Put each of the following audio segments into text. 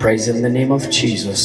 Praise in the name of Jesus।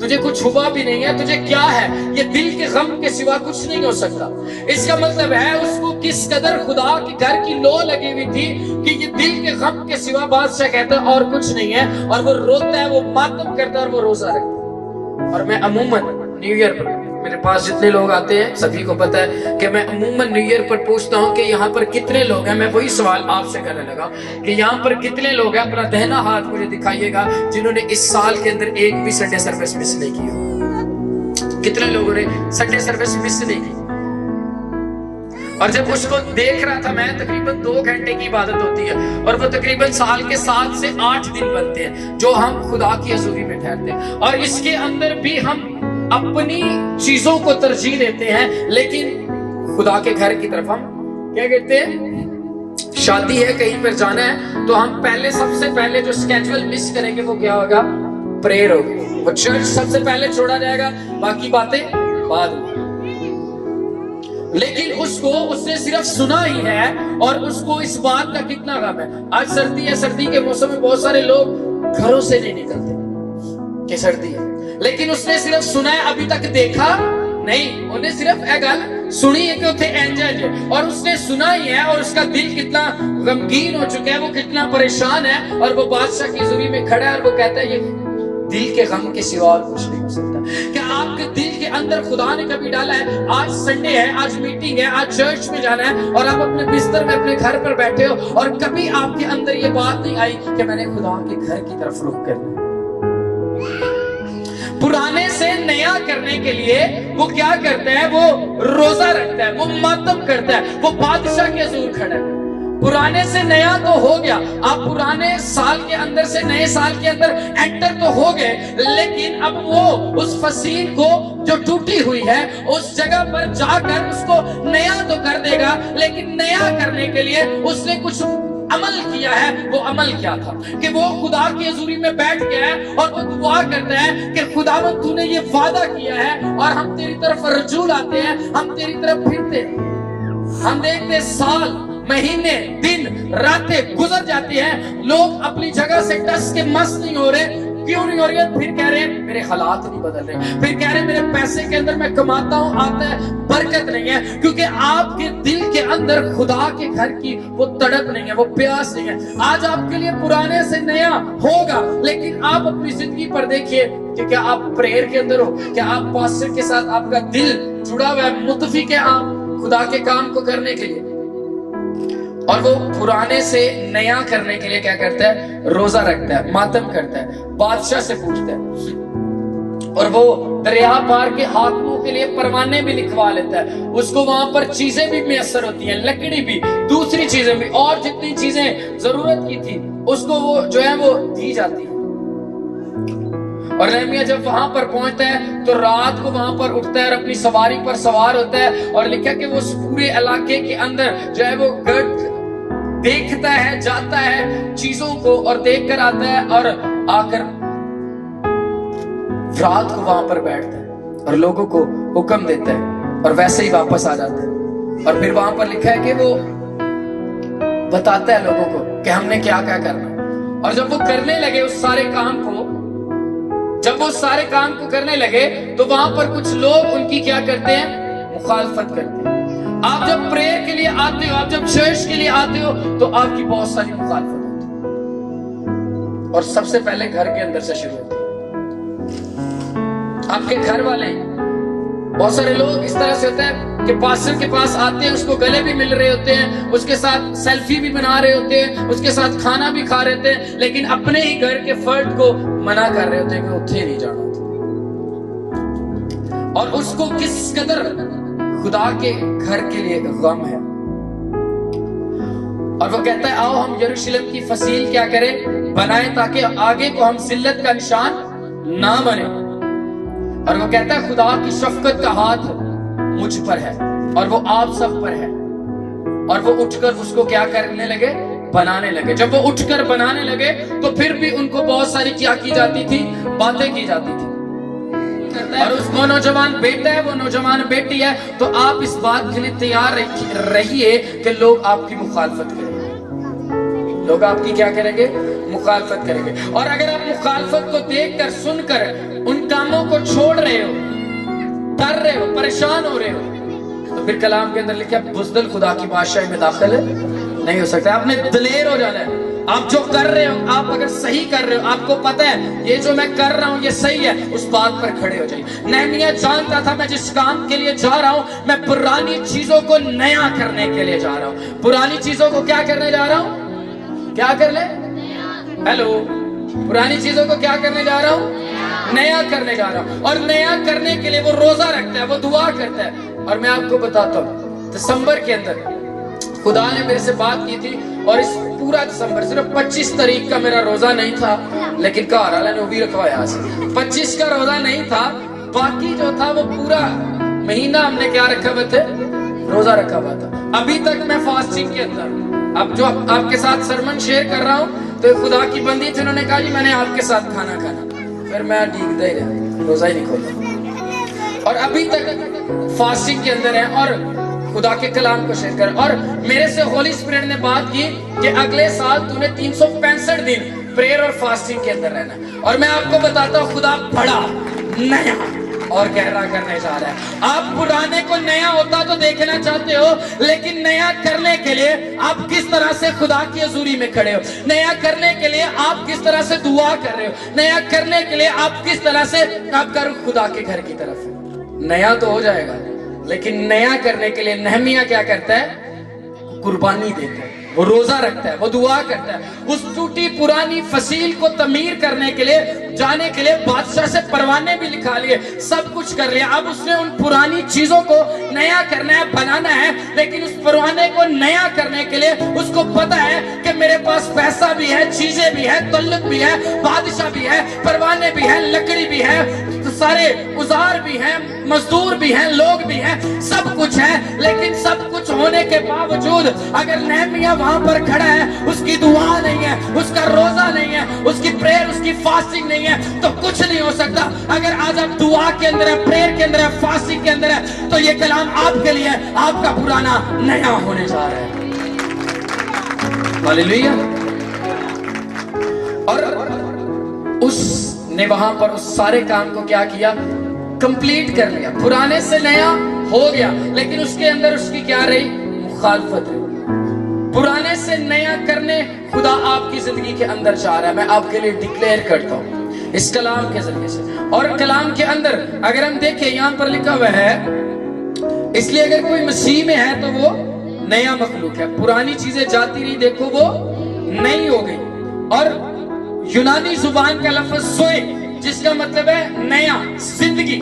تجھے کچھ ہوا بھی نہیں ہے, تجھے کیا ہے, یہ دل کے غم کے سوا کچھ نہیں ہو سکتا. اس کا مطلب ہے اس کو کس قدر خدا کے گھر کی لو لگی ہوئی تھی کہ یہ دل کے غم کے سوا بادشاہ کہتا ہے اور کچھ نہیں ہے, اور وہ روتا ہے, وہ ماتم کرتا ہے اور وہ روزہ رکھتا ہے. اور میں عموماً نیو ایئر پر, میرے پاس جتنے لوگ آتے ہیں سبھی کو پتا ہے کہ میں عموماً نیو ایئر پر پوچھتا ہوں کہ یہاں پر کتنے لوگ ہیں. میں وہی سوال آپ سے کرنے لگا کہ یہاں پر کتنے لوگ ہیں, اپنا دہنا ہاتھ مجھے دکھائیے گا, جنہوں نے اس سال کے اندر ایک بھی سنڈے سروس مس نہیں کی ہو. کتنے لوگوں نے سنڈے سروس مس نہیں کی؟ اور جب اس کو دیکھ رہا تھا میں, تقریباً 2 گھنٹے کی عبادت ہوتی ہے اور وہ تقریباً سال کے 7 سے 8 دن بنتے ہیں جو ہم خدا کی حضوری میں ٹھہرتے ہیں, اور اس کے اندر بھی ہم اپنی چیزوں کو ترجیح دیتے ہیں, لیکن خدا کے گھر کی طرف ہم کیا کہتے ہیں, شادی ہے کہیں پر جانا ہے تو ہم پہلے سب سے پہلے جو اسکیجول مس کریں گے وہ کیا ہوگا, پریئر ہوگی. وہ چرچ سب سے پہلے چھوڑا جائے گا, باقی باتیں بعد میں. لیکن اس نے صرف سنا ہی ہے اور اس کو اس بات کا کتنا غم ہے. آج سردی ہے, سردی کے موسم میں بہت سارے لوگ گھروں سے نہیں نکلتے کہ سردی ہے, لیکن اس نے صرف سنا ہے, ابھی تک دیکھا نہیں. انہیں صرف ایک گل سنی ہے کہ اتنے اینجل ہے, اور اس نے سنا ہی ہے, اور اس کا دل کتنا غمگین ہو چکا ہے, وہ کتنا پریشان ہے, اور وہ بادشاہ کی حضوری میں کھڑا ہے اور وہ کہتا ہے یہ دل کے غم کے سوا اور کچھ نہیں ہو سکتا. کہ آپ کے دل کے اندر خدا نے کبھی ڈالا ہے, آج سنڈے ہے, آج میٹنگ ہے, آج چرچ میں جانا ہے, اور آپ اپنے بستر میں اپنے گھر پر بیٹھے ہو, اور کبھی آپ کے اندر یہ بات نہیں آئی کہ میں نے خدا کے گھر کی طرف رخ کرنا. پرانے سے نیا کرنے کے لیے وہ کیا کرتا ہے, وہ روزہ رکھتا ہے, وہ ماتم کرتا ہے, وہ بادشاہ کے حضور کھڑا ہے. پرانے سے نیا تو ہو گیا, آپ پرانے سال کے اندر سے نئے سال کے اندر انٹر تو ہو گئے, لیکن اب وہ اس فصیل کو جو ٹوٹی ہوئی ہے اس جگہ پر جا کر اس کو نیا تو کر دے گا, لیکن نیا کرنے کے لیے اس نے کچھ عمل کیا ہے. وہ عمل کیا تھا کہ وہ خدا کی حضوری میں بیٹھ گیا ہے اور وہ دعا کرتا ہے کہ خداوند تو نے یہ وعدہ کیا ہے, اور ہم تیری طرف رجوع آتے ہیں, ہم تیری طرف پھرتے ہیں, ہم دیکھتے سال مہینے دن راتیں گزر جاتی ہیں, لوگ اپنی جگہ سے ٹس کے مس نہیں ہو رہے. کیوں نہیں ہو رہی ہے؟ پھر کہہ رہے ہیں میرے حالات نہیں بدل رہے, پھر کہہ رہے ہیں میرے پیسے کے اندر میں کماتا ہوں آتا ہے برکت نہیں ہے, کیونکہ آپ کے دل کے اندر خدا کے گھر کی وہ تڑپ نہیں ہے, وہ پیاس نہیں ہے. آج آپ کے لیے پرانے سے نیا ہوگا, لیکن آپ اپنی زندگی پر دیکھیے کہ کیا آپ پریئر کے اندر ہو, کیا آپ پاسٹر کے ساتھ آپ کا دل جڑا ہوا ہے, متفق ہے آپ خدا کے کام کو کرنے کے لیے. اور وہ پرانے سے نیا کرنے کے لیے کیا کرتا ہے, روزہ رکھتا ہے, ماتم کرتا ہے, بادشاہ سے پوچھتا ہے, اور وہ دریا پار کے حاکموں کے لیے پروانے بھی لکھوا لیتا ہے. اس کو وہاں پر چیزیں بھی میسر ہوتی ہیں, لکڑی بھی, دوسری چیزیں بھی, اور جتنی چیزیں ضرورت کی تھی اس کو وہ جو ہے وہ دی جاتی ہے. اور نہمیہ جب وہاں پر پہنچتا ہے تو رات کو وہاں پر اٹھتا ہے اور اپنی سواری پر سوار ہوتا ہے, اور لکھا کہ وہ اس پورے علاقے کے اندر جو ہے وہ گرد دیکھتا ہے, جاتا ہے چیزوں کو, اور دیکھ کر آتا ہے, اور آ کر رات کو وہاں پر بیٹھتا ہے اور لوگوں کو حکم دیتا ہے, اور ویسے ہی واپس آ جاتا ہے. اور پھر وہاں پر لکھا ہے کہ وہ بتاتا ہے لوگوں کو کہ ہم نے کیا کیا کرنا. اور جب وہ کرنے لگے اس سارے کام کو, جب وہ سارے کام کو کرنے لگے تو وہاں پر کچھ لوگ ان کی کیا کرتے ہیں, مخالفت کرتے ہیں. آپ جب پریئر کے لیے آتے ہو, آپ جب چرچ کے لیے آتے ہو تو آپ کی بہت ساری مخالفت ہوتی ہے, اور سب سے پہلے گھر کے اندر سے شروع ہوتی ہے. آپ کے گھر والے, بہت سارے لوگ اس طرح سے ہوتے ہیں کہ پاسٹر کے پاس آتے ہیں, اس کو گلے بھی مل رہے ہوتے ہیں, اس کے ساتھ سیلفی بھی بنا رہے ہوتے ہیں, اس کے ساتھ کھانا بھی کھا رہے ہوتے ہیں, لیکن اپنے ہی گھر کے فرد کو منع کر رہے ہوتے ہیں کہ اتھے نہیں جانا. اور اس کو کس قدر خدا کے گھر کے لیے غم ہے. اور وہ کہتا ہے آؤ ہم یروشلم کی فصیل کیا کریں, بنائیں, تاکہ آگے کو ہم ذلت کا نشان نہ بنے. اور وہ کہتا ہے خدا کی شفقت کا ہاتھ مجھ پر ہے اور وہ آپ سب پر ہے. اور وہ اٹھ کر اس کو کیا کرنے لگے, بنانے لگے. جب وہ اٹھ کر بنانے لگے تو پھر بھی ان کو بہت ساری کیا کی جاتی تھی, باتیں کی جاتی تھی. اور اس کو نوجوان بیٹا ہے, وہ نوجوان بیٹی ہے, تو آپ اس بات کے لیے تیار رہیے کہ لوگ آپ کی مخالفت کریں. لوگ آپ کی کیا کریں گے؟ مخالفت کریں گے. اور اگر آپ مخالفت کو دیکھ کر سن کر ان کاموں کو چھوڑ رہے ہو، ڈر رہے ہو، پریشان ہو رہے ہو، تو پھر کلام کے اندر لکھا بزدل خدا کی بادشاہی میں داخل نہیں ہو سکتا. آپ نے دلیر ہو جانا ہے. آپ جو کر رہے ہو، آپ اگر صحیح کر رہے ہو، آپ کو پتہ ہے یہ جو میں کر رہا ہوں یہ صحیح ہے، اس بات پر کھڑے ہو جائیں. نہمیہ جانتا تھا میں جس کام کے لیے جا رہا ہوں، میں پرانی چیزوں کو نیا کرنے کے لیے جا رہا ہوں. پرانی چیزوں کو کیا کرنے جا رہا ہوں؟ کیا کر لیں؟ ہیلو، پرانی چیزوں کو کیا کرنے جا رہا ہوں؟ نیا کرنے جا رہا ہوں. اور نیا کرنے کے لیے وہ روزہ رکھتا ہے، وہ دعا کرتا ہے. اور میں آپ کو بتاتا ہوں، دسمبر کے اندر خدا نے میرے سے بات کی تھی، اور اس پورا دسمبر صرف 25 تاریخ کا میرا روزہ نہیں تھا، لیکن گھر والے نے وہ بھی رکھوایا سے 25 کا روزہ نہیں تھا. باقی جو تھا وہ پورا مہینہ ہم نے کیا رکھا ہوا تھا؟ روزہ رکھا ہوا تھا. ابھی تک میں فاسٹنگ کے اندر، اب جو آپ کے ساتھ سرمن شیئر کر رہا ہوں، تو خدا کی بندی تھی، انہوں نے کہا جی میں نے آپ کے ساتھ کھانا کھانا، پھر میں ڈیگتا ہی رہا، روزہ ہی نہیں کھولا، اور ابھی تک فاسٹنگ کے اندر ہے اور خدا کے کلام کو شیئر کر. اور میرے سے ہولی اسپرٹ نے بات کی کہ اگلے سال تو نے 365 دن پریئر اور فاسٹنگ کے اندر رہنا. اور میں آپ کو بتاتا ہوں خدا بڑا نیا اور گہرا کرنے جا رہا ہے. آپ پرانے کو نیا ہوتا تو دیکھنا چاہتے ہو، لیکن نیا کرنے کے لیے آپ کس طرح سے خدا کی حضوری میں کھڑے ہو، نیا کرنے کے لیے آپ کس طرح سے دعا کر رہے ہو، نیا کرنے کے لیے آپ کس طرح سے آپ کا رخ خدا کے گھر کی طرف ہے. نیا تو ہو جائے گا، لیکن نیا کرنے کے لیے نہمیہ کیا کرتا ہے؟ قربانی دیتا ہے، وہ روزہ رکھتا ہے، وہ دعا کرتا ہے. اس ٹوٹی پرانی فصیل کو تعمیر کرنے کے لیے جانے کے لیے بادشاہ سے پروانے بھی لکھا لیے، سب کچھ کر لیا. اب اس نے ان پرانی چیزوں کو نیا کرنا ہے، بنانا ہے. لیکن اس پروانے کو نیا کرنے کے لیے اس کو پتا ہے کہ میرے پاس پیسہ بھی ہے، چیزیں بھی ہے، تعلق بھی ہے، بادشاہ بھی ہے، پروانے بھی ہے، لکڑی بھی ہے، سارے اوزار بھی ہیں، مزدور بھی ہیں، لوگ بھی ہیں، سب کچھ ہے. لیکن سب کچھ ہونے کے باوجود اگر نہمیہ وہاں پر کھڑا ہے، اس کی دعا نہیں ہے، اس کا روزہ نہیں ہے، اس کی پریئر، اس کی فاسٹنگ نہیں ہے، تو کچھ نہیں ہو سکتا. اگر آج آپ دعا کے اندر ہے، پریئر کے اندر ہے، فاسٹنگ کے اندر ہے، تو یہ کلام آپ کے لیے آپ کا پرانا نیا ہونے جا رہا ہے. ہاللیلویا. اور اس نے وہاں پر اس سارے کام کو کیا کیا؟ کمپلیٹ کر لیا. پرانے سے نیا ہو گیا، لیکن اس کے اندر اس کی کیا رہی؟ مخالفت رہی. پرانے سے نیا کرنے خدا آپ کی زندگی کے اندر چاہ رہا ہے. میں آپ کے لیے ڈکلیئر کرتا ہوں اس کلام کے ذریعے سے. اور کلام کے اندر اگر ہم دیکھیں، یہاں پر لکھا ہوا ہے، اس لیے اگر کوئی مسیح میں ہے تو وہ نیا مخلوق ہے، پرانی چیزیں جاتی رہی، دیکھو وہ نئی ہو گئی. اور یونانی زبان کا لفظ سوئے، جس کا مطلب ہے نیا، زندگی.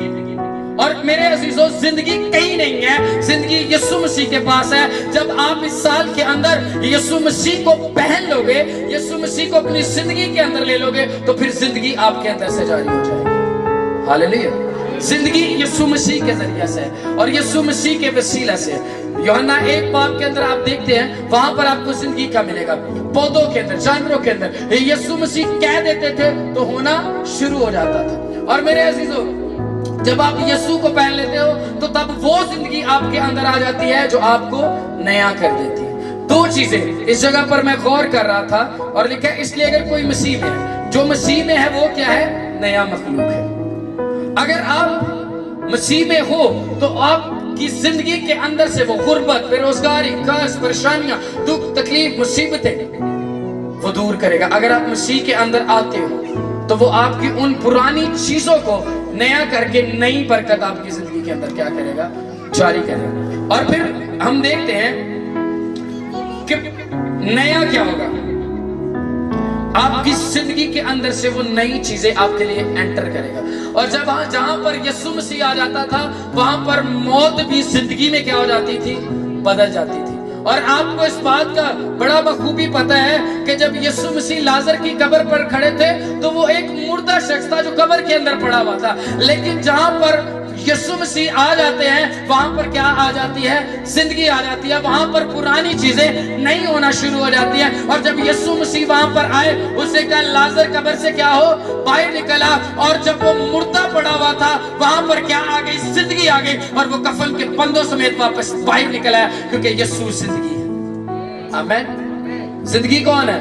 اور میرے عزیزو، زندگی کہیں نہیں ہے، زندگی یسوع مسیح کے پاس ہے. جب آپ اس سال کے اندر یسوع مسیح کو پہن لو گے، یسوع مسیح کو اپنی زندگی کے اندر لے لو گے، تو پھر زندگی آپ کے اندر سے جاری ہو جائے گی. ہاللیلویا. زندگی یسوع مسیح کے ذریعے سے اور یسوع مسیح کے وسیلہ سے. یوحنا 1 باب کے اندر آپ دیکھتے ہیں، وہاں پر آپ کو زندگی کا ملے گا. پودوں کے اندر، جانوروں کے اندر یسوع مسیح کہہ دیتے تھے تو ہونا شروع ہو جاتا تھا. اور میرے عزیزو، جب آپ یسوع کو پہن لیتے ہو تو تب وہ زندگی آپ کے اندر آ جاتی ہے جو آپ کو نیا کر دیتی ہے. دو چیزیں اس جگہ پر میں غور کر رہا تھا، اور لکھا ہے اس لیے اگر کوئی مسیح میں ہے، جو مسیح میں ہے وہ کیا ہے؟ نیا مخلوق ہے. اگر آپ مسیح میں ہو تو آپ کی زندگی کے اندر سے وہ غربت، بے روزگاری، قرض، پریشانیاں، دکھ، تکلیف، مصیبتیں وہ دور کرے گا. اگر آپ مسیح کے اندر آتے ہو تو وہ آپ کی ان پرانی چیزوں کو نیا کر کے نئی برکت آپ کی زندگی کے اندر کیا کرے گا؟ جاری کرے گا. اور پھر ہم دیکھتے ہیں کہ نیا کیا ہوگا. آپ کی زندگی کے اندر سے وہ نئی چیزیں آپ کے لیے انٹر کرے گا. اور جب جہاں پر یسوع مسیح آ جاتا تھا، وہاں پر موت بھی زندگی میں کیا ہو جاتی تھی؟ بدل جاتی تھی. اور آپ کو اس بات کا بڑا بخوبی پتا ہے کہ جب یسوع مسیح لازر کی قبر پر کھڑے تھے تو وہ ایک مردہ شخص تھا جو قبر کے اندر پڑا ہوا تھا. لیکن جہاں پر یسوع مسیح آ جاتے ہیں، وہاں پر کیا آ جاتی ہے؟ زندگی آ جاتی ہے. وہاں پر پرانی چیزیں نہیں ہونا شروع ہو جاتی ہیں. اور جب یسوع مسیح وہاں پر آئے، اسے کہا لازر قبر سے کیا ہو؟ باہر نکلا. اور جب وہ مردہ پڑا ہوا تھا، وہاں پر کیا آ گئی؟ زندگی آ گئی. اور وہ کفن کے پندوں سمیت واپس باہر نکلا ہے، کیونکہ یسوع زندگی ہے. آمین. زندگی کون ہے؟